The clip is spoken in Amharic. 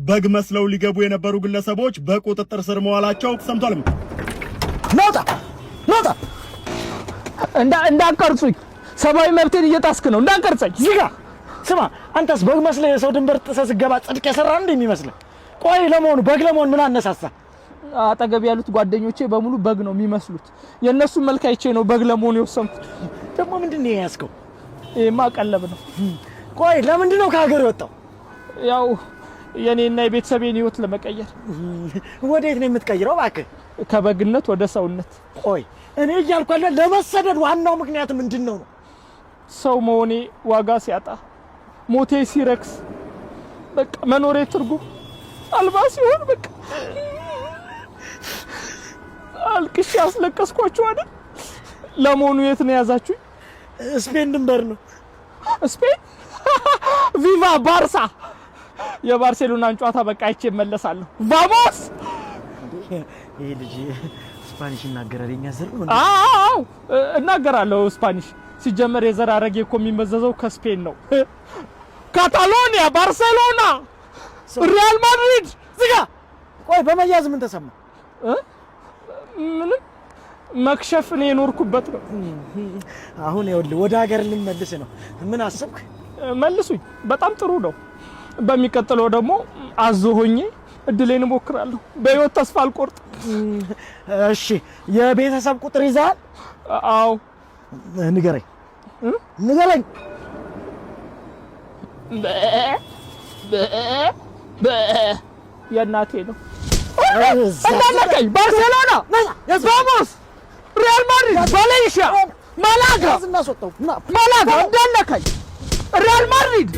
በግ መስለው ሊገቡ የነበሩ ግለሰቦች በቁጥጥር ስር መዋላቸው ሰምቷል። ናውጣ እንዳቀርጹኝ ሰባዊ መብቴን እየጣስክ ነው። እንዳቀርጸኝ ዝጋ። ስማ አንተስ በግ መስለህ የሰው ድንበር ጥሰህ ስትገባ ጽድቅ የሰራ እንደ የሚመስልህ? ቆይ ለመሆኑ በግ ለመሆን ምን አነሳሳ? አጠገብ ያሉት ጓደኞቼ በሙሉ በግ ነው የሚመስሉት። የነሱ መልክ አይቼ ነው በግ ለመሆን የወሰንኩት። ደግሞ ምንድነው ያስከው? ይሄማ ቀለብ ነው። ቆይ ለምንድን ነው ከሀገር የወጣው? ያው የኔና የቤተሰቤን ህይወት ለመቀየር። ወዴት ነው የምትቀይረው እባክህ? ከበግነት ወደ ሰውነት። ቆይ እኔ እያልኩ ያለ ለመሰደድ ዋናው ምክንያት ምንድነው ነው? ሰው መሆኔ ዋጋ ሲያጣ፣ ሞቴ ሲረክስ፣ በቃ መኖሬ ትርጉም አልባ ሲሆን በቃ አልቅሼ አስለቀስኳችሁ አይደል? ለመሆኑ የት ነው ያዛችሁኝ? ስፔን ድንበር ነው። ስፔን ቪቫ ባርሳ! የባርሴሎናን ጨዋታ በቃ አይቼ እመለሳለሁ። ቫሞስ! ይሄ ልጅ ስፓኒሽ ይናገራል። የኛ ዘር ነው። አዎ እናገራለሁ ስፓኒሽ። ሲጀመር የዘር ሐረጌ እኮ የሚመዘዘው ከስፔን ነው። ካታሎኒያ፣ ባርሴሎና፣ ሪያል ማድሪድ። ዝጋ። ቆይ በመያዝ ምን ተሰማ? ምንም መክሸፍ ነው የኖርኩበት ነው። አሁን ይኸውልህ ወደ ሀገር ልንመልስ ነው። ምን አሰብክ? መልሱኝ። በጣም ጥሩ ነው። በሚቀጥለው ደግሞ አዞ ሆኜ እድሌን እሞክራለሁ። በህይወት ተስፋ አልቆርጥም። እሺ የቤተሰብ ቁጥር ይዘሃል? አዎ። ንገረኝ። የእናቴ ነው። እንዳለቀኝ ባርሴሎና፣ ቫሞስ፣ ሪያል ማድሪድ፣ ቫሌንሺያ፣ ማላጋ እንዳለቀኝ ሪያል ማድሪድ